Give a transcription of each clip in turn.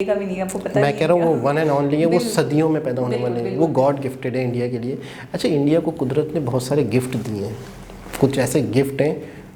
का भी नहीं है, आपको पता मैं कह रहा हूँ वो वन एंड ओनली है, वो सदियों में पैदा होने वाले हैं, वो गॉड गिफ्टेड है इंडिया के लिए। अच्छा, इंडिया को कुदरत ने बहुत सारे गिफ्ट दिए हैं, कुछ ऐसे गिफ्ट हैं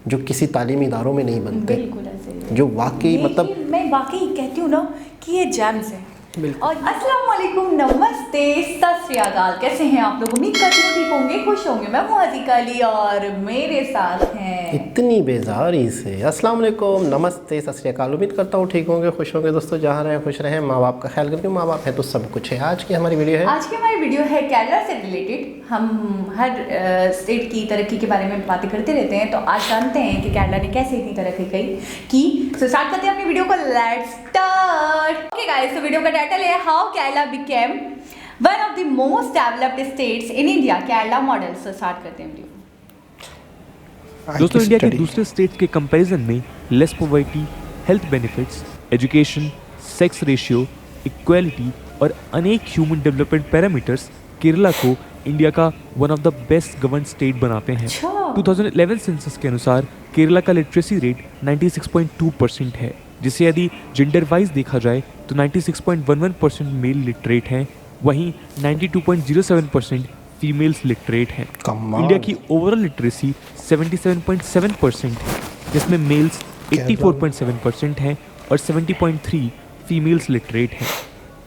जो किसी तालीमी इदारों में नहीं बनते, बिल्कुल ऐसे जो वाकई मतलब मैं वाकई कहती हूँ ना कि ये जेम्स हैं। बिल्कुल। और अस्सलाम वालेकुम, नमस्ते, सत श्री अकाल, कैसे हैं आप लोग? उम्मीद करती हूँ ठीक होंगे, खुश होंगे। मैं हूँ अज़ीका अली और मेरे साथ हैं इतनी बेजारी से अस्सलाम वालेकुम, नमस्ते, सत श्री अकाल। उम्मीद करता हूँ ठीक होंगे, खुश होंगे। दोस्तों जहाँ रहें खुश रहें, माँ बाप का ख्याल करके, माँ बाप है तो सब कुछ है। आज की हमारी वीडियो है केरला से रिलेटेड। हम हर स्टेट की तरक्की के बारे में बातें करते रहते हैं, तो आज जानते हैं कि केरला ने कैसे इतनी तरक्की की। तो स्टार्ट करते हैं अपनी वीडियो को, लेट्स स्टार्ट। ओके गाइस, तो वीडियो का टाइटल है how Kerala became one of the most developed states in India, Kerala model. से स्टार्ट करते हैं वीडियो। दोस्तों, इंडिया के दूसरे स्टेट्स के कंपैरिजन में less poverty, health benefits, education, sex ratio, equality और अनेक ह्यूमन डेवलपमेंट पैरामीटर्स केरला को इंडिया का one of the best govern state बनाते हैं। 2011 सेंसस के अनुसार केरला का लिटरेसी रेट 96.2% है, जिसे यदि जेंडर वाइज देखा जाए तो 96.11% मेल लिटरेट हैं, वहीं 92.07% फीमेल्स लिटरेट हैं। इंडिया की ओवरऑल लिटरेसी 77.7% है, जिसमें मेल्स 84.7% हैं और 70.3 फीमेल्स लिटरेट हैं।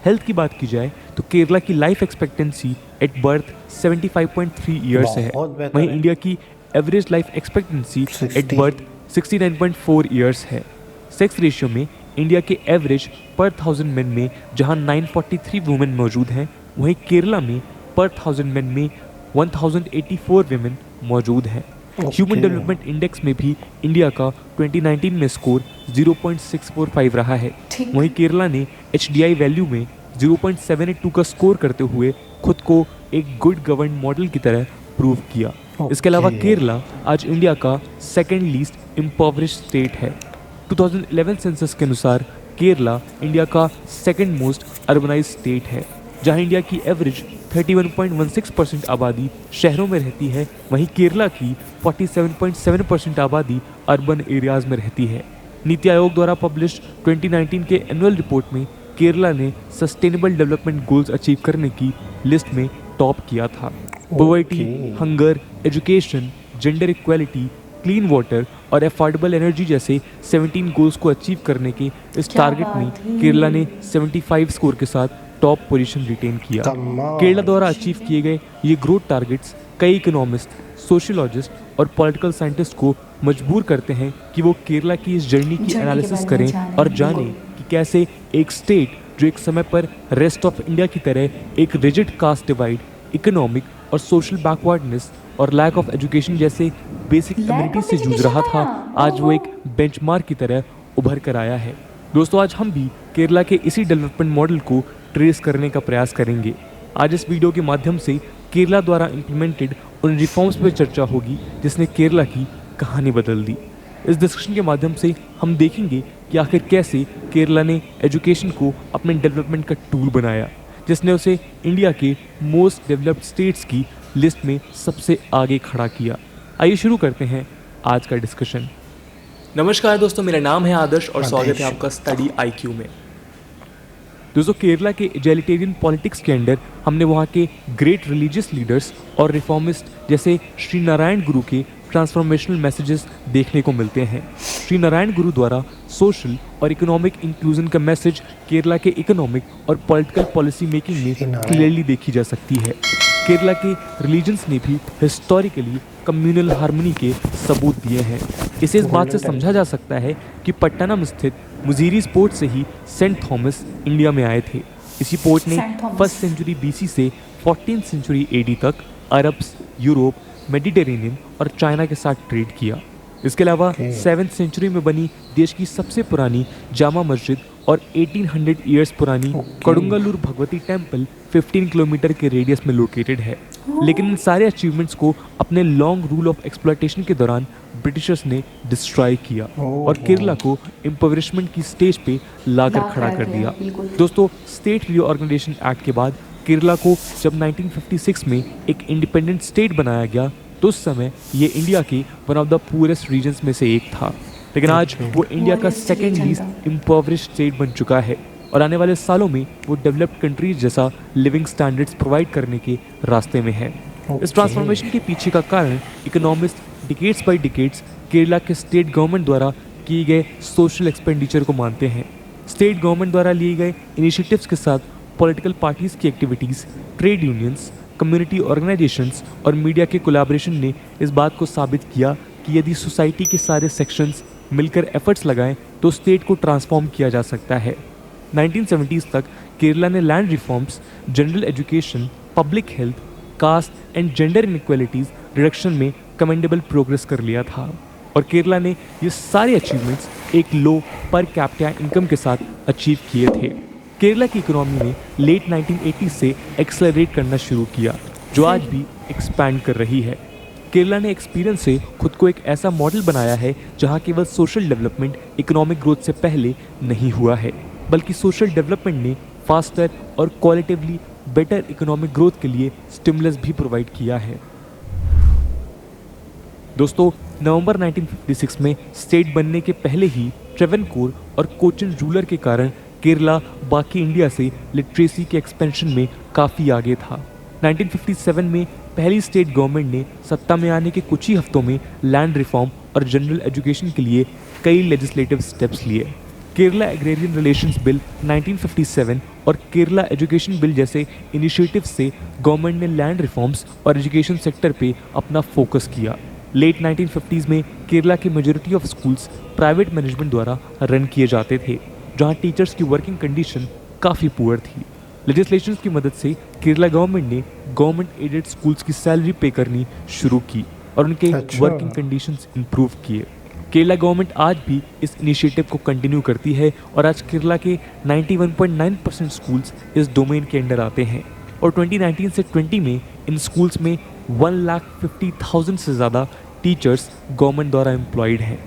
हेल्थ की बात की जाए तो केरला की life expectancy at birth 75.3 years है, वहीं इंडिया की average life expectancy at birth 69.4 years है। सेक्स रेशियो में इंडिया के एवरेज पर 1000 मेन में जहां 943 वुमेन मौजूद हैं, वहीं केरला में पर 1000 मेन में 1084 वुमेन मौजूद हैं। ह्यूमन डेवलपमेंट इंडेक्स में भी इंडिया का 2019 में स्कोर 0.645 रहा है, वहीं केरला ने HDI वैल्यू में 0.782 का स्कोर करते हुए खुद को एक गुड गवर्न मॉडल की तरह प्रूव किया। इसके अलावा केरला आज इंडिया का सेकेंड लीस्ट इम्पॉवरिश्ड स्टेट है। 2011 सेंसस के अनुसार केरला इंडिया का सेकेंड मोस्ट अर्बनाइज्ड स्टेट है, जहां इंडिया की एवरेज 31.16% आबादी शहरों में रहती है, वहीं केरला की 47.7% आबादी अर्बन एरियाज में रहती है। नीति आयोग द्वारा पब्लिश 2019 के एनुअल रिपोर्ट में केरला ने सस्टेनेबल डेवलपमेंट गोल्स अचीव करने की लिस्ट में टॉप किया था। Poverty, hunger, education, gender equality, clean water और अफोर्डेबल एनर्जी जैसे 17 गोल्स को अचीव करने के इस टारगेट में केरला ने 75 स्कोर के साथ टॉप पोजीशन रिटेन किया। केरला द्वारा अचीव किए गए ये ग्रोथ टारगेट्स कई इकोनॉमिस्ट, सोशियोलॉजिस्ट और पॉलिटिकल साइंटिस्ट को मजबूर करते हैं कि वो केरला की इस जर्नी की एनालिसिस करें और जानें कि कैसे एक स्टेट जो एक समय पर रेस्ट ऑफ इंडिया की तरह एक रिजिड कास्ट डिवाइड, इकोनॉमिक और सोशल बैकवर्डनेस और लैक ऑफ एजुकेशन जैसे बेसिक कम्युनिटी से जूझ रहा था, आज वो एक बेंचमार्क की तरह उभर कर आया है। दोस्तों, आज हम भी केरला के इसी डेवलपमेंट मॉडल को ट्रेस करने का प्रयास करेंगे। आज इस वीडियो के माध्यम से केरला द्वारा इम्प्लीमेंटेड उन रिफॉर्म्स पर चर्चा होगी जिसने केरला की कहानी बदल दी। इस डिस्कशन के माध्यम से हम देखेंगे कि आखिर कैसे केरला ने एजुकेशन को अपने डेवलपमेंट का टूल बनाया, जिसने उसे इंडिया के मोस्ट डेवलप्ड स्टेट्स की लिस्ट में सबसे आगे खड़ा किया। आइए शुरू करते हैं आज का डिस्कशन। नमस्कार दोस्तों, मेरा नाम है आदर्श और स्वागत है आपका स्टडी IQ में। दोस्तों, केरला के एगैलिटेरियन पॉलिटिक्स के अंडर हमने वहाँ के ग्रेट रिलीजियस लीडर्स और रिफॉर्मिस्ट जैसे श्री नारायण गुरु के ट्रांसफॉर्मेशनल मैसेजेस देखने को मिलते हैं। श्री नारायण गुरु द्वारा सोशल और इकोनॉमिक इंक्लूजन का मैसेज केरला के इकोनॉमिक और पॉलिटिकल पॉलिसी मेकिंग में क्लियरली देखी जा सकती है। केरला के रिलीजन्स ने भी हिस्टोरिकली कम्युनल हार्मनी के सबूत दिए हैं। इसे इस बात से समझा जा सकता है कि पट्टानम स्थित मुजीरीज पोर्ट से ही सेंट थॉमस इंडिया में आए थे। इसी पोर्ट ने 1st सेंचुरी BC से 14th सेंचुरी AD तक अरब्स, यूरोप, मेडिटेरेनियन और चाइना के साथ ट्रेड किया। इसके अलावा 7th सेंचुरी में बनी देश की सबसे पुरानी जामा मस्जिद और 1800 ईयर्स पुरानी कड़ुंगलूर भगवती टेम्पल 15 किलोमीटर के रेडियस में लोकेटेड है। लेकिन इन सारे अचीवमेंट्स को अपने लॉन्ग रूल ऑफ एक्सप्लॉयटेशन के दौरान ब्रिटिशर्स ने डिस्ट्रॉय किया और केरला को इम्पवरिशमेंट की स्टेज पे लाकर खड़ा कर दिया। दोस्तों, स्टेट रीऑर्गेनाइजेशन एक्ट के बाद केरला को जब 1956 में एक इंडिपेंडेंट स्टेट बनाया गया तो उस समय ये इंडिया के one of the poorest regions में से एक था, लेकिन आज वो इंडिया का सेकेंड लीस्ट इम्पॉवरिश्ड स्टेट बन चुका है और आने वाले सालों में वो डेवलप्ड कंट्रीज जैसा लिविंग स्टैंडर्ड्स प्रोवाइड करने के रास्ते में है। इस ट्रांसफॉर्मेशन के पीछे का कारण economist decades by decades Kerala के स्टेट गवर्नमेंट द्वारा किए गए सोशल एक्सपेंडिचर को मानते हैं। स्टेट गवर्नमेंट द्वारा लिए गए इनिशिएटिव्स के साथ पॉलिटिकल पार्टीज की activities, trade unions, community organisations और मीडिया के कोलैबोरेशन ने इस बात को साबित किया कि यदि सोसाइटी के सारे सेक्शंस मिलकर एफर्ट्स लगाएं तो स्टेट को ट्रांसफॉर्म किया जा सकता है। 1970s तक केरला ने land reforms, general education, public health, caste and gender inequalities reduction में कमेंडेबल प्रोग्रेस कर लिया था और केरला ने ये सारे अचीवमेंट्स एक लो पर कैपिटा इनकम के साथ अचीव किए थे। केरला की इकोनॉमी ने लेट 1980s से एक्सेलरेट करना शुरू किया, जो आज भी एक्सपैंड कर रही है। केरला ने एक्सपीरियंस से खुद को एक ऐसा मॉडल बनाया है जहां केवल सोशल डेवलपमेंट इकोनॉमिक ग्रोथ से पहले नहीं हुआ है, बल्कि सोशल डेवलपमेंट ने फास्टर और क्वालिटिवली बेटर इकोनॉमिक ग्रोथ के लिए स्टिमुलस भी प्रोवाइड किया है। दोस्तों, नवंबर 1956 में स्टेट बनने के पहले ही ट्रेवनकोर और कोचिन रूलर के कारण केरला बाकी इंडिया से लिटरेसी के एक्सपेंशन में काफ़ी आगे था। 1957 में पहली स्टेट गवर्नमेंट ने सत्ता में आने के कुछ ही हफ्तों में लैंड रिफॉर्म और जनरल एजुकेशन के लिए कई लेजिस्लेटिव स्टेप्स लिए। केरला एग्रेरियन रिलेशंस बिल 1957 और केरला एजुकेशन बिल जैसे इनिशिएटिव से गवर्नमेंट ने लैंड रिफॉर्म्स और एजुकेशन सेक्टर पे अपना फोकस किया। लेट 1950s में केरला की majority of schools private management द्वारा रन किए जाते थे, जहां टीचर्स की वर्किंग कंडीशन काफ़ी पुअर थी। लेजिस्लेशंस की मदद से केरला गवर्नमेंट ने गवर्नमेंट एडेड स्कूल्स की सैलरी पे करनी शुरू की और उनके वर्किंग कंडीशंस इंप्रूव किए। केरला गवर्नमेंट आज भी इस इनिशिएटिव को कंटिन्यू करती है और आज केरला के 91.9% स्कूल्स इस डोमेन के अंडर आते हैं और 2019 से 20 में इन स्कूल्स में 1,50,000 से ज़्यादा टीचर्स गवर्नमेंट द्वारा एम्प्लॉयड हैं।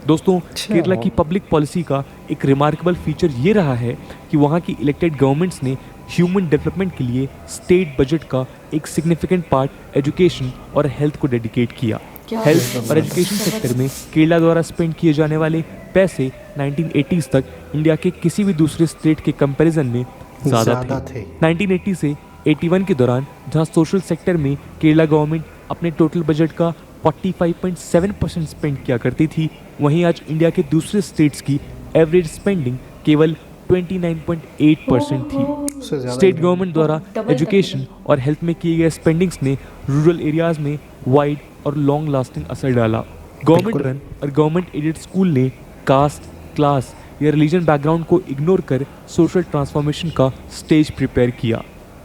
दोस्तों, केरला की पब्लिक पॉलिसी का एक रिमार्केबल फीचर ये रहा है कि वहाँ की इलेक्टेड गवर्नमेंट्स ने ह्यूमन डेवलपमेंट के लिए स्टेट बजट का एक सिग्निफिकेंट पार्ट एजुकेशन और हेल्थ को डेडिकेट किया। हेल्थ और एजुकेशन सेक्टर में केरला द्वारा स्पेंड किए जाने वाले पैसे 1980s तक इंडिया के किसी भी दूसरे स्टेट के कंपैरिजन में ज़्यादा थे। 1980 से 81 के दौरान जहां सोशल सेक्टर में केरला गवर्नमेंट अपने टोटल बजट का 45.7% स्पेंड किया करती थी, वहीं आज इंडिया के दूसरे स्टेट्स की एवरेज स्पेंडिंग केवल 29.8% थी। स्टेट गवर्नमेंट द्वारा एजुकेशन और हेल्थ में किए गए स्पेंडिंग्स ने रूरल एरियाज में वाइड और लॉन्ग लास्टिंग असर डाला। गवर्नमेंट रन और गवर्नमेंट एडेड स्कूल ने कास्ट, क्लास या रिलीजन बैकग्राउंड को इग्नोर कर सोशल ट्रांसफॉर्मेशन का स्टेज प्रिपेयर किया।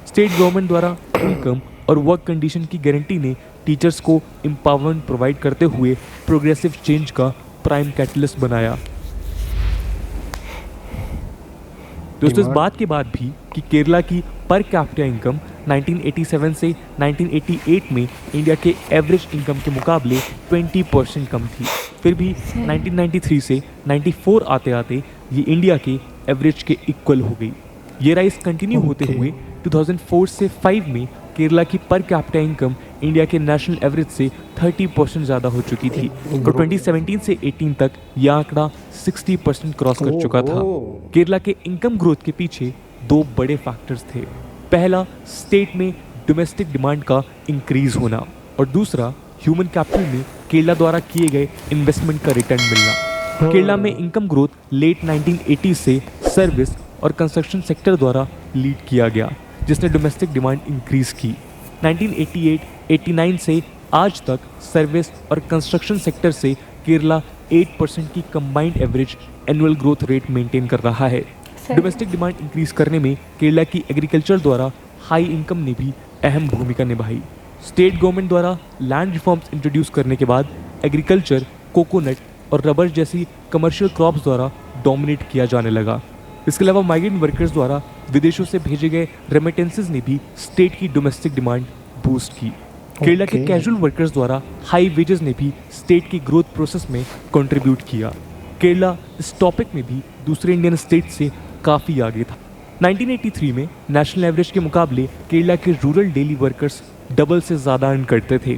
स्टेट गवर्नमेंट द्वारा इनकम और वर्क कंडीशन की गारंटी ने टीचर्स को एम्पावरमेंट प्रोवाइड करते हुए प्रोग्रेसिव चेंज का प्राइम कैटलिस्ट बनाया। दोस्तों, इस बात के बाद भी कि केरला की पर कैपिटा इनकम 1987 से 1988 में इंडिया के एवरेज इनकम के मुकाबले 20% कम थी, फिर भी 1993 से 94 आते आते ये इंडिया के एवरेज के इक्वल हो गई। ये राइज कंटिन्यू होते हुए 2004 से 5 में केरला की पर कैपिटा इनकम इंडिया के नेशनल एवरेज से 30% ज़्यादा हो चुकी थी और 2017 से 18 तक यह आंकड़ा 60% क्रॉस कर चुका था। केरला के इनकम ग्रोथ के पीछे दो बड़े फैक्टर्स थे। पहला, स्टेट में डोमेस्टिक डिमांड का इंक्रीज होना और दूसरा, ह्यूमन कैपिटल में केरला द्वारा किए गए इन्वेस्टमेंट का रिटर्न मिलना। केरला में इनकम ग्रोथ लेट 1980 से सर्विस और कंस्ट्रक्शन सेक्टर द्वारा लीड किया गया, जिसने डोमेस्टिक डिमांड इंक्रीज की। 1988-89 से आज तक सर्विस और कंस्ट्रक्शन सेक्टर से केरला 8% की combined average annual growth rate maintain कर रहा है। डोमेस्टिक डिमांड इंक्रीज करने में केरला की एग्रीकल्चर द्वारा हाई इनकम ने भी अहम भूमिका निभाई। स्टेट गवर्नमेंट द्वारा लैंड रिफॉर्म्स इंट्रोड्यूस करने के बाद एग्रीकल्चर, कोकोनट और रबर जैसी कमर्शियल क्रॉप्स द्वारा डोमिनेट किया जाने लगा। इसके अलावा माइग्रेंट वर्कर्स द्वारा विदेशों से भेजे गए रेमिटेंसेस ने भी स्टेट की डोमेस्टिक डिमांड बूस्ट की। केरला के कैजुअल वर्कर्स द्वारा हाई वेजेस ने भी स्टेट की ग्रोथ प्रोसेस में कंट्रीब्यूट किया। केरला इस टॉपिक में भी दूसरे इंडियन स्टेट से काफ़ी आगे था। 1983 में नेशनल एवरेज के मुकाबले केरला के रूरल डेली वर्कर्स डबल से ज़्यादा अर्न करते थे।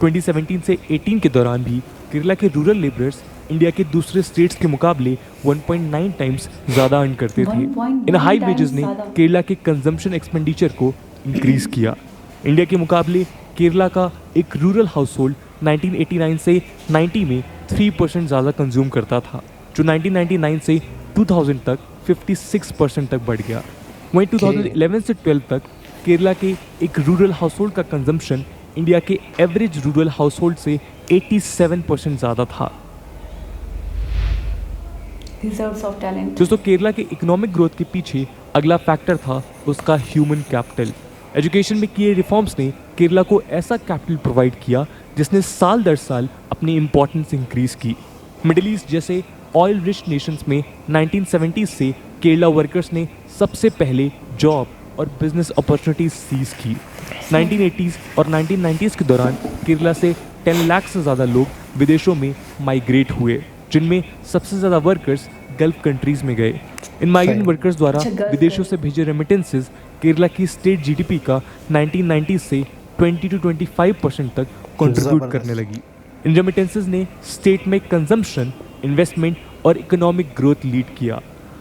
2017 से 18 के दौरान भी केरला के रूरल लेबरर्स इंडिया के दूसरे स्टेट्स के मुकाबले 1.9 टाइम्स ज़्यादा अर्न करते थे। 1.9 इन हाई times वेजेस ने ज़्यादा। केरला के कंजम्पशन एक्सपेंडिचर को इंक्रीज किया। इंडिया के मुकाबले केरला का एक रूरल हाउस होल्ड 1989 से 90 में 3% ज़्यादा कंज्यूम करता था, जो 1999 से 2000 तक 56% तक बढ़ गया। वहीं 2011 से 12 तक केरला के एक रूरल हाउस होल्ड का कंजम्पशन इंडिया के एवरेज रूरल हाउस होल्ड से 87% ज़्यादा था। Reserves of talent. दोस्तों, केरला के इकोनॉमिक ग्रोथ के पीछे अगला फैक्टर था उसका ह्यूमन कैपिटल। एजुकेशन में किए रिफॉर्म्स ने केरला को ऐसा कैपिटल प्रोवाइड किया जिसने साल दर साल अपनी इम्पोर्टेंस इंक्रीज की। मिडिल ईस्ट जैसे ऑयल रिच नेशंस में 1970s से केरला वर्कर्स ने सबसे पहले जॉब और बिजनेस अपॉर्चुनिटीज सीज की। 1980s और 1990s के दौरान केरला से 10 लाख से ज़्यादा लोग विदेशों में माइग्रेट हुए, जिनमें सबसे ज़्यादा वर्कर्स गल्फ कंट्रीज में गए। इन माइग्रेंट वर्कर्स द्वारा विदेशों से भेजे रेमिटेंसेज केरला की स्टेट जीडीपी का 1990s से 20 to 25% तक कंट्रीब्यूट करने लगी। इन रेमिटेंसेज ने स्टेट में कंजम्पशन, इन्वेस्टमेंट और इकोनॉमिक ग्रोथ लीड किया।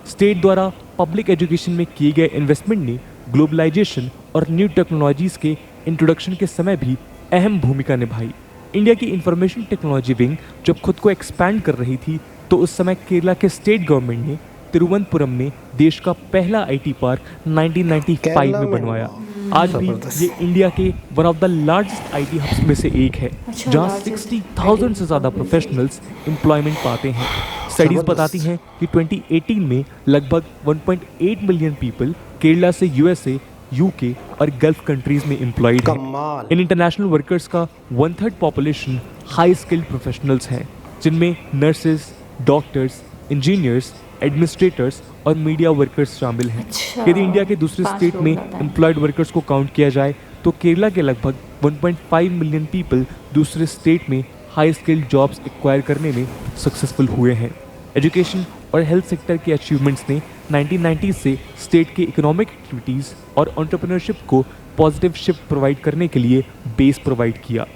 स्टेट द्वारा पब्लिक एजुकेशन में किए गए इन्वेस्टमेंट ने ग्लोबलाइजेशन और न्यू टेक्नोलॉजीज के इंट्रोडक्शन के समय भी अहम भूमिका निभाई। इंडिया की इंफॉर्मेशन टेक्नोलॉजी विंग जब खुद को एक्सपैंड कर रही थी तो उस समय केरला के स्टेट गवर्नमेंट ने तिरुवनंतपुरम में देश का पहला आईटी पार्क 1995 में बनवाया। आज भी ये इंडिया के one of the largest IT hubs में से एक है, अच्छा, जहाँ largest 60,000 से ज़्यादा प्रोफेशनल्स एम्प्लॉयमेंट पाते हैं। स्टडीज बताती हैं कि 2018 में लगभग 1.8 मिलियन पीपल केरला से यूएसए, यूके और गल्फ कंट्रीज में एम्प्लॉयड हैं। इन इंटरनेशनल वर्कर्स का 1/3 पॉपुलेशन हाई स्किल्ड प्रोफेशनल्स हैं, जिनमें नर्सेज, डॉक्टर्स, इंजीनियर्स, एडमिनिस्ट्रेटर्स और मीडिया वर्कर्स शामिल हैं। अच्छा, यदि इंडिया के दूसरे 5 स्टेट लोग में रहते हैं। एम्प्लॉयड वर्कर्स को काउंट किया जाए तो केरला के लगभग 1.5 मिलियन पीपल दूसरे स्टेट में हाई स्किल्ड जॉब्स एक्वायर करने में सक्सेसफुल हुए हैं। एजुकेशन और हेल्थ सेक्टर के अचीवमेंट्स ने 1990s से स्टेट के इकोनॉमिक एक्टिविटीज़ और एंटरप्रेन्योरशिप को पॉजिटिव शिफ्ट प्रोवाइड करने के लिए बेस प्रोवाइड किया।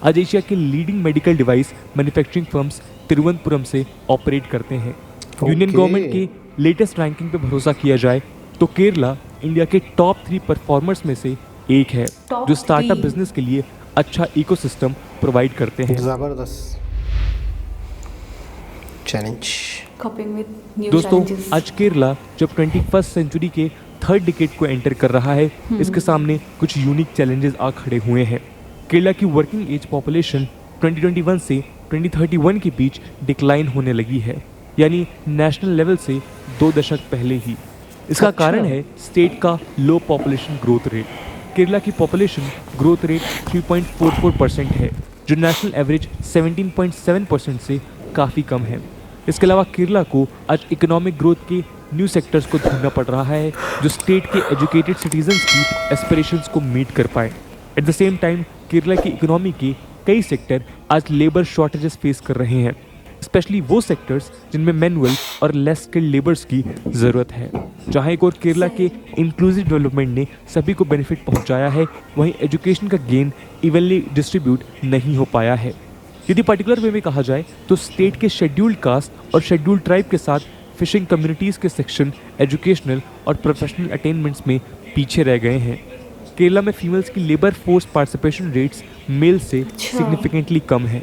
आज एशिया के leading medical device manufacturing firms Thiruvananthapuram से ऑपरेट करते हैं। यूनियन गवर्नमेंट के लेटेस्ट रैंकिंग पे भरोसा किया जाए तो केरला इंडिया के टॉप 3 परफॉर्मर्स में से एक है, Top जो स्टार्टअप 3 बिजनेस के लिए अच्छा इकोसिस्टम प्रोवाइड करते हैं। जबरदस्त चैलेंज। Coping with new दोस्तों, challenges. आज केरला जब 21st सेंचुरी के थर्ड डिकेड को एंटर कर रहा है, इसके सामने कुछ यूनिक चैलेंजेस आ खड़े हुए हैं। केरला की वर्किंग एज पॉपुलेशन 2021 से 2031 के बीच डिक्लाइन होने लगी है, यानी नेशनल लेवल से 2 दशक पहले ही। इसका कारण है स्टेट का लो पॉपुलेशन ग्रोथ रेट। केरला की पॉपुलेशन ग्रोथ रेट 3.44% है, जो नेशनल एवरेज 17.7% से काफ़ी कम है। इसके अलावा केरला को आज इकोनॉमिक ग्रोथ के न्यू सेक्टर्स को ढूंढना पड़ रहा है जो स्टेट के एजुकेटेड सिटीजन्स की एस्पिरेशंस को मीट कर पाए। At the same time Kerala की इकोनॉमी के कई सेक्टर आज लेबर शॉर्टेजेस फेस कर रहे हैं, स्पेशली वो सेक्टर्स जिनमें मैनुअल और लेस स्किल्ड लेबर्स की ज़रूरत है। जहाँ एक और केरला के इंक्लूसिव डेवलपमेंट ने सभी को बेनिफिट पहुँचाया है, वहीं एजुकेशन का गेन इवनली डिस्ट्रीब्यूट नहीं हो पाया है। यदि पर्टिकुलर वे में कहा जाए तो स्टेट के शेड्यूल्ड कास्ट और शेड्यूल्ड ट्राइब के साथ फिशिंग कम्युनिटीज़ के सेक्शन एजुकेशनल और प्रोफेशनल अटेनमेंट्स में पीछे रह गए हैं। केरला में फीमेल्स की labour force participation rates male से सिग्निफिकेंटली कम है।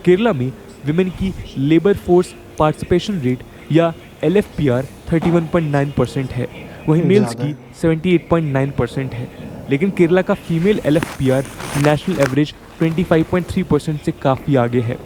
केरला में विमेन की लेबर फोर्स पार्टिसिपेशन रेट या LFPR 31.9% है, वहीं मेल्स की 78.9% है। लेकिन केरला का फीमेल LFPR नेशनल एवरेज 25.3% से काफ़ी आगे है।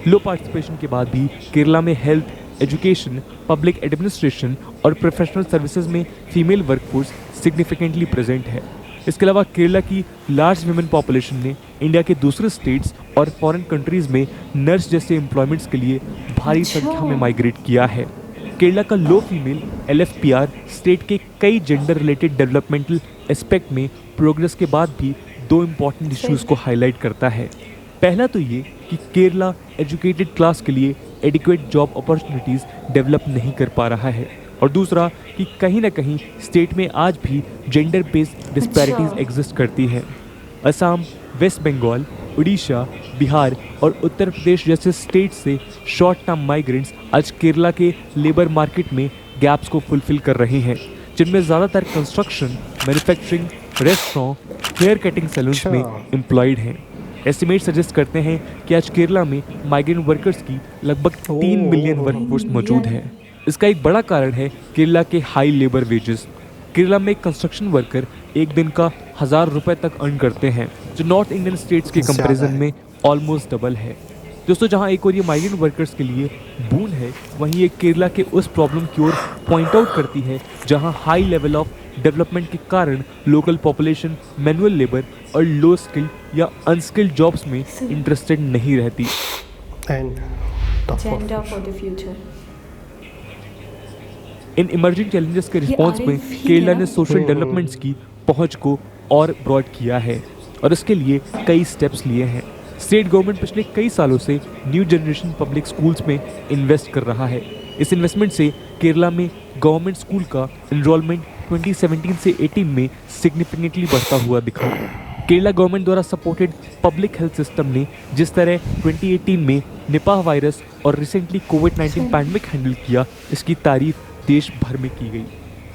लो पार्टिसिपेशन के बाद भी केरला में हेल्थ, एजुकेशन, पब्लिक एडमिनिस्ट्रेशन और प्रोफेशनल सर्विसेज में फीमेल वर्कफोर्स सिग्निफिकेंटली प्रेजेंट है। इसके अलावा केरला की लार्ज विमेन पॉपुलेशन ने इंडिया के दूसरे स्टेट्स और फॉरेन कंट्रीज़ में नर्स जैसे एम्प्लॉयमेंट्स के लिए भारी संख्या में माइग्रेट किया है। केरला का लो फीमेल LFPR स्टेट के कई जेंडर रिलेटेड डेवलपमेंटल एस्पेक्ट में प्रोग्रेस के बाद भी 2 इम्पॉर्टेंट इश्यूज़ को हाईलाइट करता है। पहला तो ये कि केरला एजुकेटेड क्लास के लिए एडिक्वेट जॉब अपॉर्चुनिटीज़ डेवलप नहीं कर पा रहा है, और दूसरा कि कहीं ना कहीं स्टेट में आज भी जेंडर बेस्ड डिस्पैरिटीज़ एग्जिस्ट करती हैं। असम, वेस्ट बंगाल, उड़ीसा, बिहार और उत्तर प्रदेश जैसे स्टेट से शॉर्ट टर्म माइग्रेंट्स आज केरला के लेबर मार्केट में गैप्स को फुलफिल कर रहे हैं, जिनमें ज़्यादातर construction, manufacturing, restaurant, hair cutting salons में एम्प्लॉयड हैं। एस्टिमेट सजेस्ट करते हैं कि आज केरला में माइग्रेंट वर्कर्स की लगभग 3 मिलियन वर्कफोर्स मौजूद है। इसका एक बड़ा कारण है केरला के हाई लेबर वेजेस। केरला में एक कंस्ट्रक्शन वर्कर एक दिन का 1000 रुपये तक अर्न करते हैं, जो नॉर्थ इंडियन स्टेट्स के कंपैरिजन में ऑलमोस्ट डबल है। दोस्तों, जहां एक और ये माइग्रेंट वर्कर्स के लिए बून है, वहीं ये केरला के उस प्रॉब्लम की ओर पॉइंट आउट करती है जहां हाई लेवल ऑफ डेवलपमेंट के कारण लोकल पॉपुलेशन मैनुअल लेबर और लो स्किल्ड या अनस्किल्ड जॉब्स में इंटरेस्टेड नहीं रहती। Agenda for the future. In emerging challenges के रिस्पॉन्स में केरला ने सोशल डेवलपमेंट्स की पहुंच को और ब्रॉड किया है और इसके लिए कई स्टेप्स लिए हैं। स्टेट गवर्नमेंट पिछले कई सालों से न्यू जनरेशन पब्लिक स्कूल्स में इन्वेस्ट कर रहा है। इस इन्वेस्टमेंट से केरला में गवर्नमेंट स्कूल का एनरोलमेंट 2017 से 18 में सिग्निफिकेंटली बढ़ता हुआ दिखा। केरला गवर्नमेंट द्वारा सपोर्टेड पब्लिक हेल्थ सिस्टम ने जिस तरह 2018 में निपाह वायरस और रिसेंटली कोविड-19 पैंडेमिक हैंडल किया, इसकी तारीफ देश भर में की गई।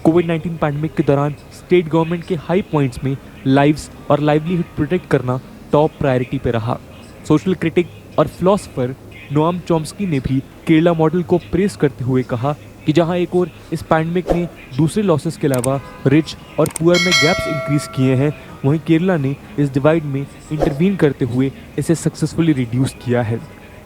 कोविड-19 पैंडेमिक के दौरान स्टेट गवर्नमेंट के हाई पॉइंट्स में लाइव्स और लाइवलीहुड प्रोटेक्ट करना टॉप प्रायोरिटी पे रहा। सोशल क्रिटिक और फिलोसोफर नोआम चॉम्स्की ने भी केरला मॉडल को प्रेस करते हुए कहा कि जहां एक और इस पैंडेमिक ने दूसरे लॉसेस के अलावा रिच और पुअर में गैप्स इंक्रीज किए हैं, वहीं केरला ने इस डिवाइड में इंटरवीन करते हुए इसे सक्सेसफुली रिड्यूस किया है।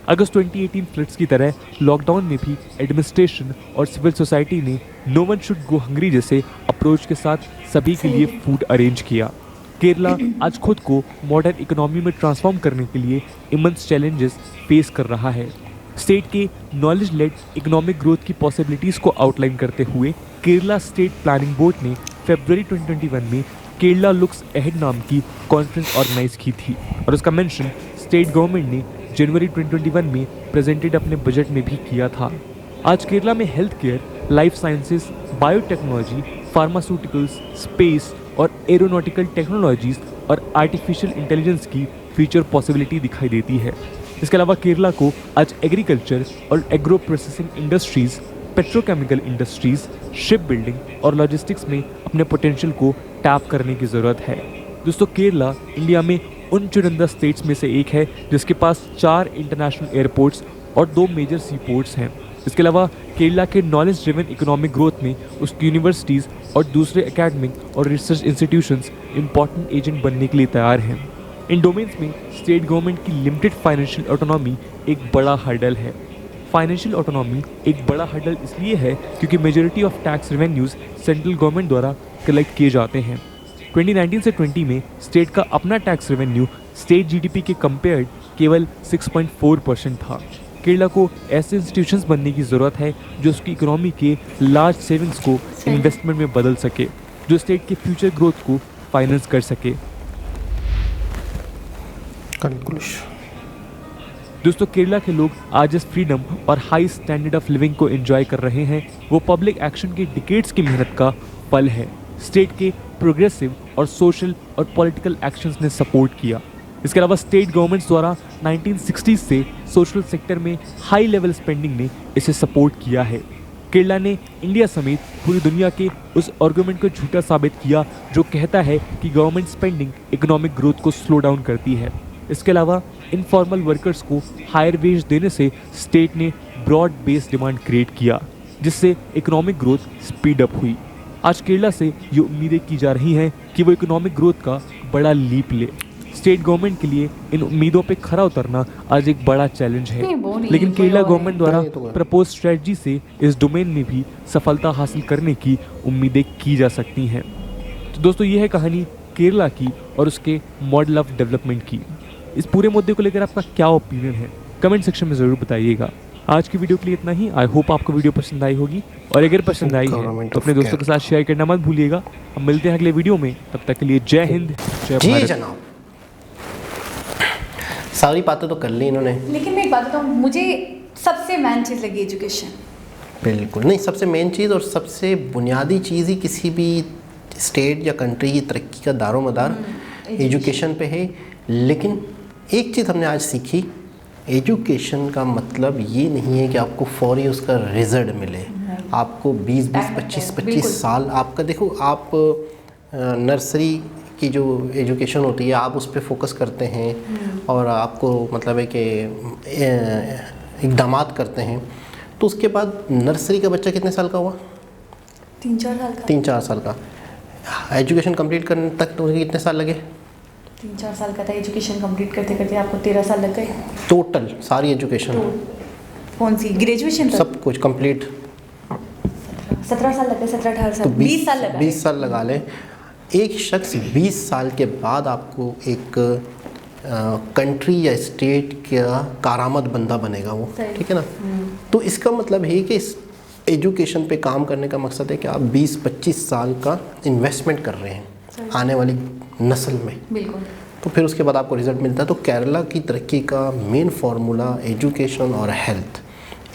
अगस्त 2018 फ्लड्स की तरह लॉकडाउन में भी एडमिनिस्ट्रेशन और सिविल सोसाइटी ने no one should go hungry जैसे अप्रोच के साथ सभी के लिए फूड अरेंज किया। केरला आज खुद को मॉडर्न इकोनॉमी में ट्रांसफॉर्म करने के लिए इमेंस चैलेंजेस फेस कर रहा है। स्टेट के नॉलेज लेड इकोनॉमिक ग्रोथ की पॉसिबिलिटीज़ को आउटलाइन करते हुए केरला स्टेट प्लानिंग बोर्ड ने फरवरी 2021 में केरला लुक्स अहेड नाम की कॉन्फ्रेंस ऑर्गेनाइज की थी और उसका मेंशन स्टेट गवर्नमेंट ने जनवरी 2021 में प्रेजेंटेड अपने बजट में भी किया था। आज केरला में health care, life sciences, biotechnology, pharmaceuticals, space और एरोनॉटिकल टेक्नोलॉजीज और आर्टिफिशियल इंटेलिजेंस की फ्यूचर पॉसिबिलिटी दिखाई देती है। इसके अलावा केरला को आज एग्रीकल्चर और agro processing industries, petrochemical industries, ship building और लॉजिस्टिक्स में अपने पोटेंशियल को टैप करने की ज़रूरत है। दोस्तों, केरला इंडिया में उन चुनिंदा स्टेट्स में से एक है जिसके पास 4 इंटरनेशनल एयरपोर्ट्स और 2 मेजर सी पोर्ट्स हैं। इसके अलावा केरला के नॉलेज ड्रिवन इकोनॉमिक ग्रोथ में उसकी यूनिवर्सिटीज़ और दूसरे एकेडमिक और रिसर्च इंस्टीट्यूशंस इंपॉर्टेंट एजेंट बनने के लिए तैयार हैं। इन डोमेन्स में स्टेट गवर्नमेंट की लिमिटेड फाइनेंशियल ऑटोनॉमी एक बड़ा हर्डल है। फाइनेंशियल ऑटोनॉमी एक बड़ा हर्डल इसलिए है क्योंकि majority of tax revenues central government द्वारा कलेक्ट किए जाते हैं। 2019 से 20 में स्टेट का अपना टैक्स रेवेन्यू स्टेट जीडीपी के कंपेयर्ड केवल 6.4% था। केरला को ऐसे इंस्टीट्यूशंस बनने की ज़रूरत है जो उसकी इकोनॉमी के लार्ज सेविंग्स को इन्वेस्टमेंट में बदल सके, जो स्टेट के फ्यूचर ग्रोथ को फाइनेंस कर सके। दोस्तों, केरला के लोग आज इस फ्रीडम और हाई स्टैंडर्ड ऑफ लिविंग को एंजॉय कर रहे हैं। वो पब्लिक एक्शन के डिकेड्स की मेहनत का फल है। स्टेट के प्रोग्रेसिव और सोशल और पॉलिटिकल एक्शंस ने सपोर्ट किया। इसके अलावा स्टेट गवर्नमेंट्स द्वारा 1960s से सोशल सेक्टर में हाई लेवल स्पेंडिंग ने इसे सपोर्ट किया है। केरला ने इंडिया समेत पूरी दुनिया के उस आर्गुमेंट को झूठा साबित किया जो कहता है कि गवर्नमेंट स्पेंडिंग इकोनॉमिक ग्रोथ को स्लो डाउन करती है। इसके अलावा इनफॉर्मल वर्कर्स को हायर वेज देने से स्टेट ने ब्रॉड बेस्ड डिमांड क्रिएट किया, जिससे इकोनॉमिक ग्रोथ स्पीड अप हुई। आज केरला से ये उम्मीदें की जा रही हैं कि वो इकोनॉमिक ग्रोथ का बड़ा लीप ले। स्टेट गवर्नमेंट के लिए इन उम्मीदों पे खरा उतरना आज एक बड़ा चैलेंज है, लेकिन केरला गवर्नमेंट द्वारा प्रपोज स्ट्रेटजी से इस डोमेन में भी सफलता हासिल करने की उम्मीदें की जा सकती हैं। तो दोस्तों, ये है कहानी केरला की और उसके मॉडल ऑफ डेवलपमेंट की। इस पूरे मुद्दे को लेकर आपका क्या ओपिनियन है, कमेंट सेक्शन में ज़रूर बताइएगा। आज की वीडियो के लिए इतना ही। आई होप आपको वीडियो पसंद आई होगी, और अगर पसंद आई है तो अपने दोस्तों के साथ शेयर करना मत भूलिएगा। हम मिलते हैं अगले वीडियो में, तब तक के लिए जय हिंद, जय भारत। जनाब, सारी बातें तो कर ली इन्होंने, लेकिन मैं एक बात बताऊँ, मुझे सबसे मेन चीज़ लगी एजुकेशन। बिल्कुल नहीं, सबसे मेन चीज़ और सबसे बुनियादी चीज़ ही किसी भी स्टेट या कंट्री की तरक्की का दारोमदार एजुकेशन पे है। लेकिन एक चीज़ हमने आज सीखी, एजुकेशन का मतलब ये नहीं है कि आपको फौरी उसका रिजल्ट मिले। आपको 20-25 साल आपका, देखो आप नर्सरी की जो एजुकेशन होती है आप उस पर फोकस करते हैं और आपको मतलब है कि इक़दामात करते हैं, तो उसके बाद नर्सरी का बच्चा कितने साल का हुआ? 3-4 साल का। एजुकेशन कंप्लीट करने तक तो कितने साल लगे? 3-4 साल का था। एजुकेशन कंप्लीट करते करते आपको 13 साल लग गए टोटल सारी एजुकेशन? कौन सी? ग्रेजुएशन सब कुछ कंप्लीट 17 साल लग गए, 17-18 साल, 20 साल लगा। 20 साल लगा लें। एक शख्स 20 साल के बाद आपको एक कंट्री या स्टेट का कारामद बंदा बनेगा वो, ठीक है ना? तो इसका मतलब है कि इस एजुकेशन पे काम करने का मकसद है कि आप 20-25 साल का इन्वेस्टमेंट कर रहे हैं आने वाली नस्ल में। बिल्कुल। तो फिर उसके बाद आपको रिज़ल्ट मिलता है। तो केरला की तरक्की का मेन फार्मूला एजुकेशन और हेल्थ,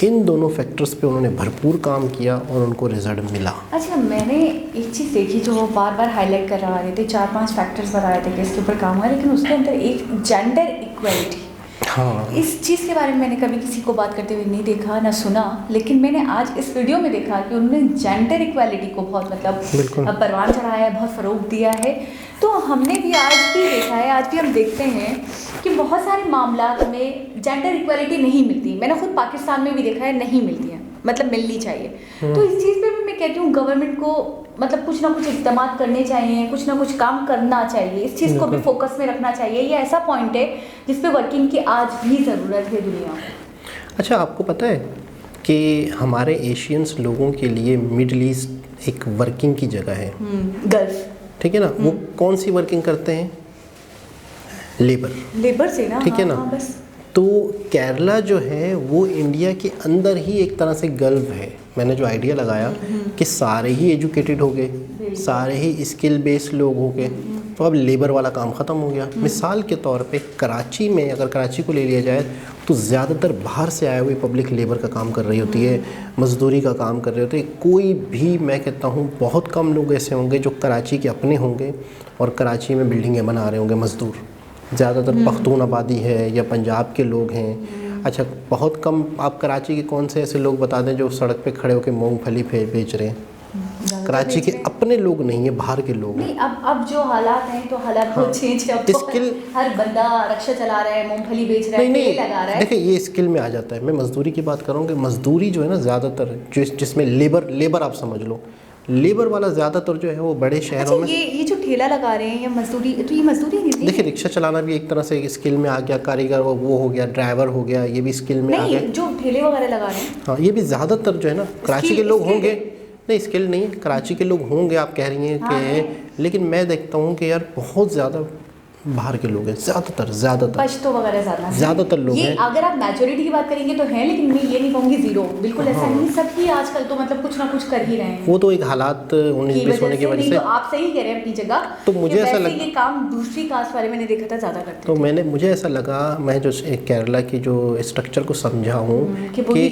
इन दोनों फैक्टर्स पे उन्होंने भरपूर काम किया और उनको रिजल्ट मिला। अच्छा, मैंने एक चीज़ देखी जो वो बार बार हाईलाइट कर रहे थे, 4-5 फैक्टर्स बता रहे थे कि इसके ऊपर काम हुआ, लेकिन उसके अंदर एक जेंडर इक्वलिटी। हाँ, इस चीज़ के बारे में मैंने कभी किसी को बात करते हुए नहीं देखा ना सुना, लेकिन मैंने आज इस वीडियो में देखा कि उन्होंने जेंडर इक्वालिटी को बहुत मतलब परवान चढ़ाया है, बहुत फ़रोग दिया है। तो हमने भी आज भी देखा है, आज भी हम देखते हैं कि बहुत सारे मामलात में जेंडर इक्वालिटी नहीं मिलती। मैंने खुद पाकिस्तान में भी देखा है, नहीं मिलती है, मतलब मिलनी चाहिए। तो इस चीज़ पे भी मैं कहती हूँ गवर्नमेंट को मतलब कुछ ना कुछ इक़दाम करने चाहिए, कुछ ना कुछ काम करना चाहिए, इस चीज़ को भी फोकस में रखना चाहिए। ये ऐसा पॉइंट है जिस पे वर्किंग की आज भी ज़रूरत है दुनिया में। अच्छा, आपको पता है कि हमारे एशियंस लोगों के लिए मिडल ईस्ट एक वर्किंग की जगह है, गल्फ, ठीक है ना? वो कौन सी वर्किंग करते हैं? लेबर से ना, ठीक है ना? हाँ, बस। तो केरला जो है वो इंडिया के अंदर ही एक तरह से गल्फ है। मैंने जो आइडिया लगाया कि सारे ही एजुकेटेड हो गए, सारे ही स्किल बेस्ड लोग हो गए, तो अब लेबर वाला काम ख़त्म हो गया। मिसाल के तौर पे कराची में, अगर कराची को ले लिया जाए तो ज़्यादातर बाहर से आए हुए पब्लिक लेबर का काम कर रही होती है, मज़दूरी का काम कर रहे होते हैं। कोई भी, मैं कहता हूँ बहुत कम लोग ऐसे होंगे जो कराची के अपने होंगे और कराची में बिल्डिंगें बना रहे होंगे मज़दूर। ज़्यादातर पख्तून आबादी है या पंजाब के लोग हैं। अच्छा, बहुत कम आप कराची के कौन से ऐसे लोग बता दें जो सड़क पे खड़े होकर मूंगफली बेच रहे हैं? कराची के अपने लोग नहीं है, बाहर के लोग हैं। अब जो हालात हैं तो हालात बहुत चेंज है। अब तो हर बंदा रिक्शा चला रहा है, मूंगफली बेच रहा है, ठेले लगा रहा है। देखिए, ये स्किल में आ जाता है। मैं मजदूरी की बात करूँगी। मजदूरी जो है ना, ज़्यादातर जिसमें लेबर आप समझ लो, लेबर वाला ज़्यादातर जो है वो बड़े शहरों में। ये जो ठेला लगा रहे हैं या मजदूरी, तो ये मजदूरी नहीं। देखिए, रिक्शा चलाना भी एक तरह से स्किल में आ गया, कारीगर वो हो गया, ड्राइवर हो गया, ये भी स्किल में आ गया। जो ठेले वगैरह लगा रहे हैं, हाँ, ये भी ज़्यादातर जो है ना कराची के लोग होंगे। नहीं, स्किल नहीं है, कराची के लोग होंगे आप कह रही हैं कि, लेकिन मैं देखता हूँ कि यार बहुत ज़्यादा बाहर के लोग हैं, ज़्यादातर पश्तो वगैरह ज़्यादातर लोग हैं। अगर आप मैच्योरिटी की बात करेंगे तो है, लेकिन मैं ये नहीं कहूँगी ज़ीरो, बिल्कुल ऐसा नहीं। सब ही आजकल तो मतलब कुछ ना कुछ कर ही रहे हैं। वो तो एक हालात 19-20 होने की वजह से। तो आप सही कह रहे हैं अपनी जगह। तो मुझे ऐसा लगा ये काम दूसरी कास्ट वाले मैंने देखा था ज़्यादा करते। तो मुझे ऐसा लगा, मैं जो केरला की जो स्ट्रक्चर को समझा हूँ कि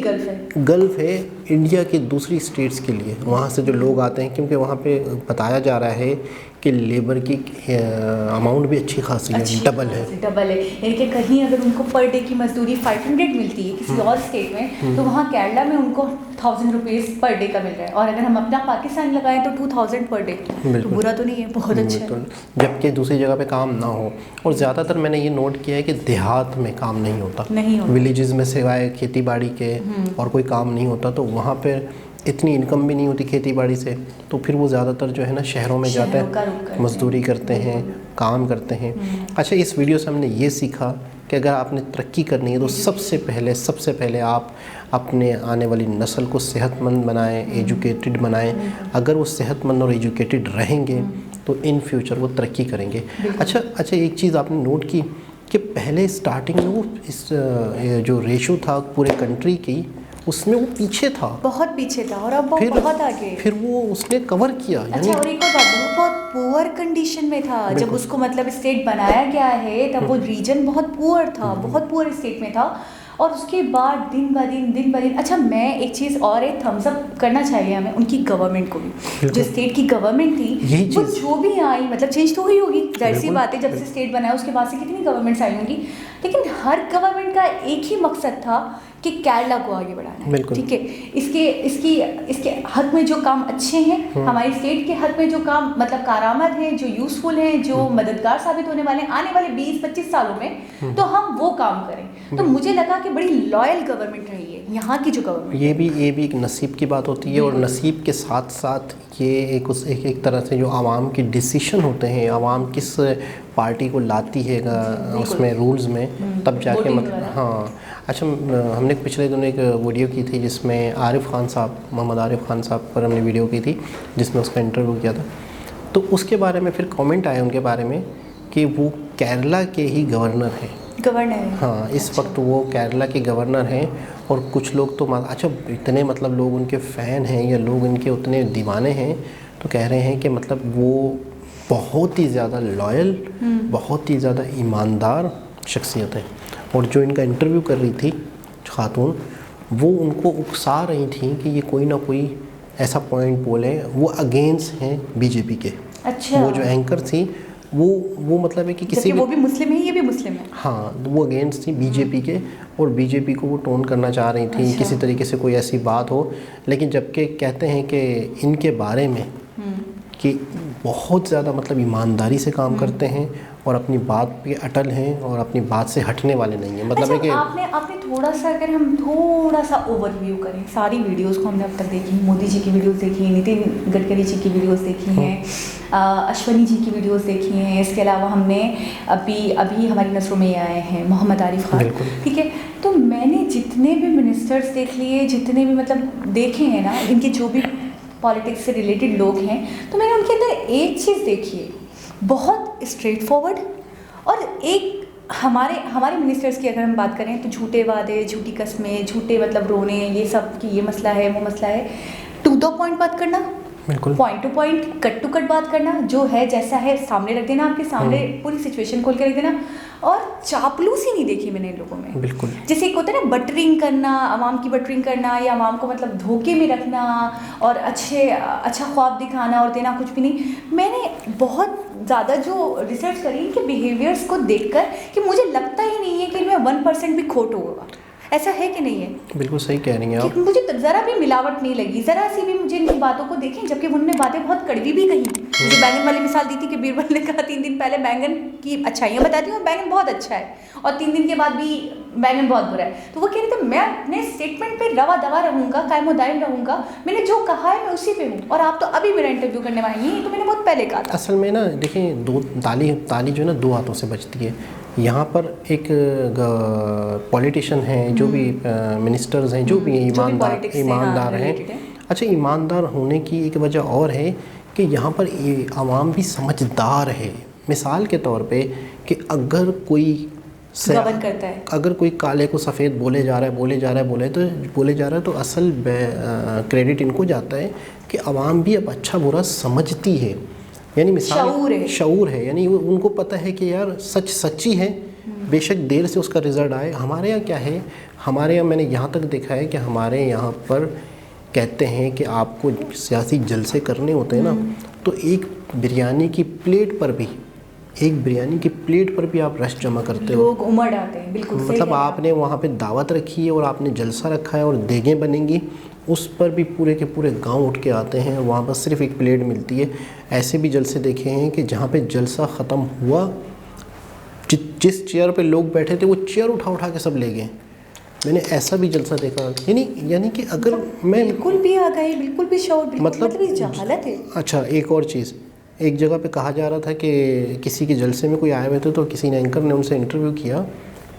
गल्फ है इंडिया की दूसरी स्टेट्स के लिए। वहाँ से जो लोग आते हैं, क्योंकि वहाँ पे बताया जा रहा है कि लेबर की अमाउंट भी अच्छी खासी है, डबल है। यानी कि कहीं अगर उनको पर डे की मजदूरी 500 मिलती है किसी और स्टेट में, तो वहाँ केरला में उनको 1000 रुपीज़ पर डे का मिल रहा है। और अगर हम अपना पाकिस्तान लगाएं तो 2000 पर डे, तो बुरा तो नहीं है, बहुत अच्छा है। जबकि दूसरी जगह पे काम ना हो। और ज़्यादातर मैंने ये नोट किया है कि देहात में काम नहीं होता, विलेजेस में सिवाय खेती बाड़ी के और कोई काम नहीं होता। तो वहाँ पर इतनी इनकम भी नहीं होती खेती बाड़ी से, तो फिर वो ज़्यादातर जो है ना शहरों में जाते हैं, मजदूरी करते हैं, काम करते हैं। अच्छा, इस वीडियो से हमने ये सीखा कि अगर आपने तरक्की करनी है तो सबसे पहले आप अपने आने वाली नस्ल को सेहतमंद बनाएं, एजुकेटेड बनाएं। अगर वो सेहतमंद और एजुकेटेड रहेंगे तो इन फ्यूचर वो तरक्की करेंगे। अच्छा, एक चीज़ आपने नोट की कि पहले स्टार्टिंग में वो इस जो रेशो था पूरे कंट्री की, उसमें वो पीछे था, बहुत पीछे था, और अब बहुत आगे। फिर वो उसने कवर किया। अच्छा, और एक और बात, वो बहुत पुअर कंडीशन में था जब उसको मतलब स्टेट बनाया गया है, तब वो रीजन बहुत पुअर था, बहुत पुअर स्टेट में था। और उसके बाद दिन ब दिन अच्छा, मैं एक चीज़ और है, थम्स अप करना चाहिए हमें उनकी गवर्नमेंट को भी। जो स्टेट की गवर्नमेंट थी वो जो भी आई, मतलब चेंज तो हुई होगी, जाहिर सी बात है, जब से स्टेट बनाया उसके बाद से कितनी गवर्नमेंट्स आई होंगी, लेकिन हर गवर्नमेंट का एक ही मकसद था कि केरला को आगे बढ़ाना है, ठीक है। इसके हक में जो काम अच्छे हैं, हमारी स्टेट के हक में जो काम मतलब कारामद हैं, जो यूज़फुल हैं, जो मददगार साबित होने वाले हैं आने वाले 20-25 सालों में, तो हम वो काम करें। तो मुझे लगा कि बड़ी लॉयल गवर्नमेंट रही है यहाँ की जो गवर्नमेंट। ये भी एक नसीब की बात होती है, और नसीब के साथ साथ ये एक तरह से जो आवाम के डिसीजन होते हैं, आवाम किस पार्टी को लाती है उसमें रूल्स में, तब जाके मतलब हाँ। अच्छा, हमने पिछले दिनों एक वीडियो की थी जिसमें आरिफ खान साहब, मोहम्मद आरिफ खान साहब पर हमने वीडियो की थी जिसमें उसका इंटरव्यू किया था। तो उसके बारे में फिर कमेंट आए उनके बारे में कि वो केरला के ही गवर्नर हैं। हाँ, इस वक्त वो केरला के गवर्नर हैं, और कुछ लोग तो अच्छा इतने मतलब लोग उनके फ़ैन हैं या लोग इनके उतने दीवाने हैं, तो कह रहे हैं कि मतलब वो बहुत ही ज़्यादा लॉयल, बहुत ही ज़्यादा ईमानदार शख्सियत है। और जो इनका इंटरव्यू कर रही थी खातून, वो उनको उकसा रही थी कि ये कोई ना कोई ऐसा पॉइंट बोले, वो अगेंस्ट हैं बीजेपी के। अच्छा, वो जो एंकर थी वो मतलब है कि किसी वो भी मुस्लिम है, ये भी मुस्लिम है। हाँ, वो अगेंस्ट थी बीजेपी के, और बीजेपी को वो टोन करना चाह रही थी। अच्छा। किसी तरीके से कोई ऐसी बात हो, लेकिन जबकि कहते हैं कि इनके बारे में कि बहुत ज़्यादा मतलब ईमानदारी से काम करते हैं और अपनी बात पे अटल हैं और अपनी बात से हटने वाले नहीं हैं। मतलब है कि आपने थोड़ा सा, अगर हम थोड़ा सा ओवरव्यू करें, सारी वीडियोस को हमने अब तक देखी, मोदी जी की वीडियोस देखी हैं, नितिन गडकरी जी की वीडियोस देखी हैं, अश्वनी जी की वीडियोस देखी हैं, इसके अलावा हमने अभी हमारी नज़रों में आए हैं मोहम्मद आरिफ खान, ठीक है। तो मैंने जितने भी मिनिस्टर्स देख लिए, जितने भी मतलब देखे हैं ना, इनके जो भी पॉलिटिक्स से रिलेटेड लोग हैं, तो मैंने उनके अंदर एक चीज़ देखी है, बहुत स्ट्रेट फॉरवर्ड। और एक हमारे मिनिस्टर्स की अगर हम बात करें तो झूठे वादे, झूठी कस्में, झूठे मतलब रोने, ये सब कि ये मसला है, वो मसला है, टू द पॉइंट बात करना, point to point, cut to cut बात करना, जो है जैसा है सामने रख देना, आपके सामने पूरी सिचुएशन खोल के रख देना। और चापलूसी नहीं देखी मैंने इन लोगों में। बिल्कुल, जैसे एक होता है ना बटरिंग करना, आवाम की बटरिंग करना, या आवाम को मतलब धोखे में रखना और अच्छा ख्वाब दिखाना और देना, कुछ भी नहीं। मैंने बहुत ज़्यादा जो रिसर्च करी कि बिहेवियर्स को देखकर, कि मुझे लगता ही नहीं है कि इनमें 1% भी खोट होगा। ऐसा है कि नहीं है? बिल्कुल सही कह रही हैं आप। मुझे तो ज़रा भी मिलावट नहीं लगी, ज़रा सी भी। मुझे इनकी बातों को देखें, जबकि उन्होंने बातें बहुत कड़वी भी कही। जो बैंगन वाली मिसाल दी थी कि बीरबल ने कहा 3 दिन पहले बैंगन की अच्छाइयाँ बताती हूँ, बैंगन बहुत अच्छा है, और 3 दिन के बाद भी बैंगन बहुत बुरा है। तो वो कह रहे थे मैं अपने स्टेटमेंट पे रवा दवा रहूँगा, कायम दायम रहूँगा, मैंने जो कहा है मैं उसी पे हूँ, और आप तो अभी मेरा इंटरव्यू करने वाली नहीं, तो मैंने बहुत पहले कहा था। असल में ना देखिए, ताली जो है ना 2 हाथों से बजती है। यहाँ पर एक पॉलिटिशियन हैं, जो भी मिनिस्टर्स हैं, जो भी ईमानदार हैं। अच्छा, ईमानदार होने की एक वजह और है कि यहाँ पर आवाम भी समझदार है। मिसाल के तौर पे कि अगर कोई गवर्न करता है, अगर कोई काले को सफ़ेद बोले जा रहा है तो असल क्रेडिट इनको जाता है कि आवाम भी अब अच्छा बुरा समझती है, यानी मिसाल शऊर है, यानी उनको पता है कि यार सच्ची है, बेशक देर से उसका रिज़ल्ट आए। हमारे यहाँ क्या है, हमारे यहाँ मैंने यहाँ तक देखा है कि हमारे यहाँ पर कहते हैं कि आपको सियासी जलसे करने होते हैं ना, तो एक बिरयानी की प्लेट पर भी आप रश जमा करते हो, लोग उमड़ आते हैं। बिल्कुल मतलब आपने वहाँ पे दावत रखी है और आपने जलसा रखा है और देगें बनेंगी, उस पर भी पूरे के पूरे गांव उठ के आते हैं, वहाँ पर सिर्फ एक प्लेट मिलती है। ऐसे भी जलसे देखे हैं कि जहाँ पे जलसा ख़त्म हुआ, जिस चेयर पे लोग बैठे थे वो चेयर उठा के सब ले गए। मैंने ऐसा भी जलसा देखा। यानी कि अगर मैं बिल्कुल भी आ गए, बिल्कुल भी शौर, मतलब जहालत है। अच्छा, एक और चीज़, एक जगह पे कहा जा रहा था कि किसी के जलसे में कोई आए हुए थे, तो किसी ने एंकर ने उनसे इंटरव्यू किया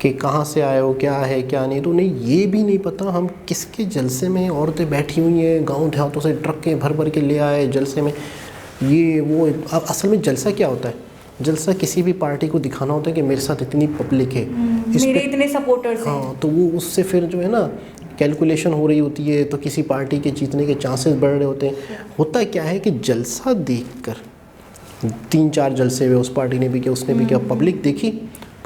कि कहाँ से आए हो, क्या है क्या नहीं। तो उन्हें ये भी नहीं पता हम किसके जलसे में, औरतें बैठी हुई हैं, गाँव देहातों से ट्रक के भर के ले आए जलसे में, ये वो। अब असल में जलसा क्या होता है? जलसा किसी भी पार्टी को दिखाना होता है कि मेरे साथ इतनी पब्लिक है, मेरे इतने सपोर्टर्स हैं। हाँ, तो वो उससे फिर जो है ना कैलकुलेशन हो रही होती है, तो किसी पार्टी के जीतने के चांसेस बढ़ रहे होते हैं। होता क्या है कि जलसा देखकर 3-4 जलसे हुए, उस पार्टी ने भी किया, उसने भी किया, पब्लिक देखी,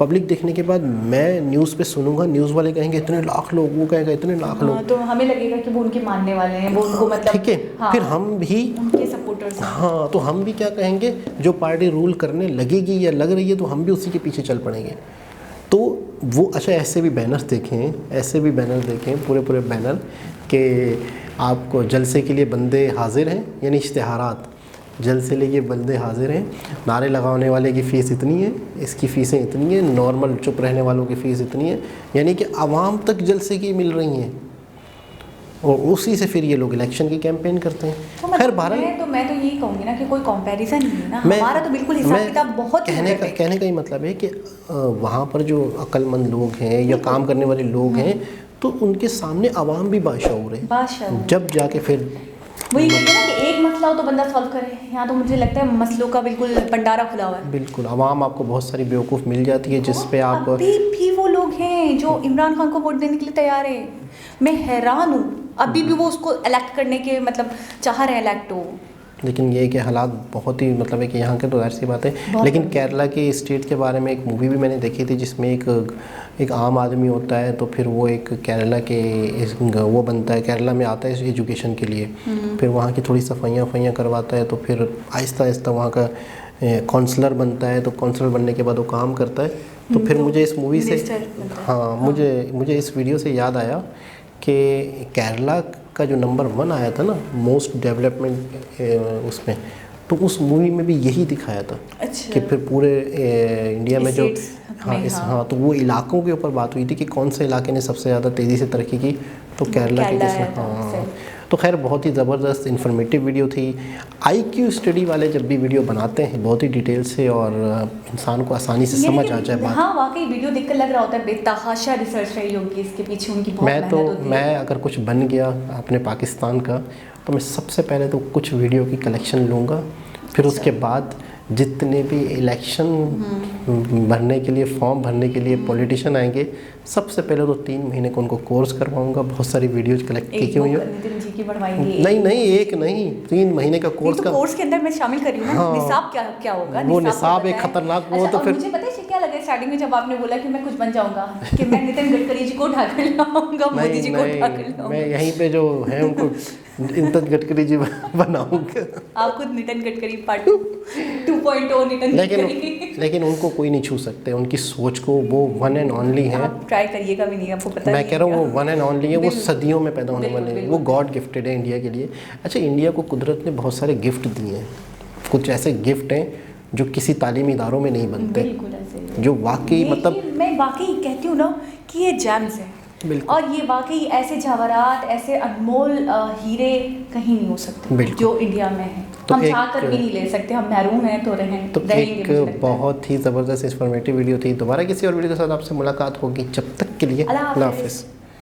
पब्लिक देखने के बाद मैं न्यूज़ पे सुनूंगा, न्यूज़ वाले कहेंगे इतने लाख लोग, वो कहेगा इतने लाख लोग, तो हमें लगेगा कि वो उनके मानने वाले हैं, वो उनको मतलब ठीक है। हाँ, फिर हम भी उनके सपोर्टर्स हैं। हाँ, तो हम भी क्या कहेंगे, जो पार्टी रूल करने लगेगी या लग रही है तो हम भी उसी के पीछे चल पड़ेंगे। तो वो अच्छा, ऐसे भी बैनर्स देखें, पूरे बैनर के आपको जलसे के लिए बंदे हाजिर हैं, यानी इश्तिहारात, जलसे लिए बंदे हाजिर हैं, नारे लगाने वाले की फ़ीस इतनी है, इसकी फ़ीसें इतनी है, नॉर्मल चुप रहने वालों की फ़ीस इतनी है, यानी कि आवाम तक जलसे की मिल रही हैं, और उसी से फिर ये लोग इलेक्शन की कैंपेन करते हैं। तो खैर भारत मैं तो यही कहूँगी ना कि कोई कंपैरिजन नहीं है ना, हमारा तो बिल्कुल हिसाब किताब बहुत कहने का ही मतलब है कि वहाँ पर जो अक्लमंद लोग हैं या काम करने वाले लोग हैं, तो उनके सामने आवाम भी बाशऊर है, जब जाके फिर वही कहते हैं ना कि एक मसला हो तो बंदा सॉल्व करे। यहाँ तो मुझे लगता है मसलों का बिल्कुल भंडारा खुला हुआ है। बिल्कुल, आवाम आपको बहुत सारी बेवकूफ़ मिल जाती है जिस पे आप, अभी भी वो लोग हैं जो इमरान खान को वोट देने के लिए तैयार है। मैं हैरान हूँ, अभी भी वो उसको इलेक्ट करने के मतलब चाह रहे हैं, इलेक्ट हो। लेकिन ये कि हालात बहुत ही मतलब है कि यहाँ के तो जाहिर सी बात है। लेकिन केरला के स्टेट के बारे में एक मूवी भी मैंने देखी थी जिसमें एक आम आदमी होता है, तो फिर वो एक केरला के वो बनता है, केरला में आता है एजुकेशन के लिए, फिर वहाँ की थोड़ी सफाइयाँ करवाता है, तो फिर आहिस्ता आहिस्ता वहाँ का काउंसलर बनता है, तो काउंसलर बनने के बाद वो काम करता है। तो फिर मुझे इस मूवी से मुझे इस वीडियो से याद आया कि केरला का जो नंबर 1 आया था ना मोस्ट डेवलपमेंट उसमें, तो उस मूवी में भी यही दिखाया था। अच्छा। कि फिर पूरे इंडिया में जो तो वो इलाकों के ऊपर बात हुई थी कि कौन से इलाके ने सबसे ज़्यादा तेज़ी से तरक्की की, तो केरला के किसने। तो खैर बहुत ही ज़बरदस्त इन्फॉर्मेटिव वीडियो थी। IQ स्टडी वाले जब भी वीडियो बनाते हैं बहुत ही डिटेल से और इंसान को आसानी से समझ आ जाए बात। हाँ, वाकई वीडियो देखकर लग रहा होता है बेतहाशा रिसर्च रही होगी इसके पीछे, उनकी बहुत मेहनत होती है। मैं अगर कुछ बन गया अपने पाकिस्तान का, तो मैं सबसे पहले तो कुछ वीडियो की कलेक्शन लूँगा, फिर उसके बाद जितने भी इलेक्शन भरने के लिए, फॉर्म भरने के लिए पॉलिटिशियन आएंगे, सबसे पहले तो 3 महीने को उनको कोर्स करवाऊंगा, बहुत सारी वीडियोज कलेक्ट की हुई है। नहीं एक नहीं, 3 महीने का कोर्स का कोर्स के अंदर मैं शामिल करी हूँ ना। निसाब क्या होगा, वो निसाब एक खतरनाक वो। तो फिर मुझे पता है क्या लगा स्टार्टिंग में जब आपने बोला कि मैं कुछ बन जाऊंगा, कि मैं नितिन गडकरी जी को उठा कर लाऊंगा, मोदी जी को उठा कर लाऊंगा। मैं यहीं पे जो है उनको नितिन गडकरी जी बनाऊंगा। आप खुद नितिन गडकरी पार्ट 2.0 नितिन गडकरी। लेकिन उनको कोई नहीं छू सकते, उनकी सोच को, वो वन एंड ओनली है। आप ट्राई करिएगा भी नहीं, आपको पता है। मैं कह रहा हूँ वो वन एंड ओनली है, वो सदियों में पैदा होने वाले हैं, वो गॉड गिफ्टेड है इंडिया के लिए। अच्छा, इंडिया को कुदरत ने बहुत सारे गिफ्ट दिए हैं, कुछ ऐसे गिफ्ट हैं जो किसी तालीमी इदारों में नहीं बनते, जो वाकई मतलब मैं वाकई कहती हूँ ना कि ये जेम्स है, और ये वाकई ऐसे जवाहरात, ऐसे अनमोल हीरे कहीं नहीं हो सकते जो इंडिया में है। तो हम चाह कर भी नहीं ले सकते, हम महरूम हैं तो रहेंगे। तो एक बहुत ही ज़बरदस्त इंफॉर्मेटिव वीडियो थी। दोबारा किसी और वीडियो के साथ आपसे मुलाकात होगी, जब तक के लिए अल्लाह हाफ़िज़।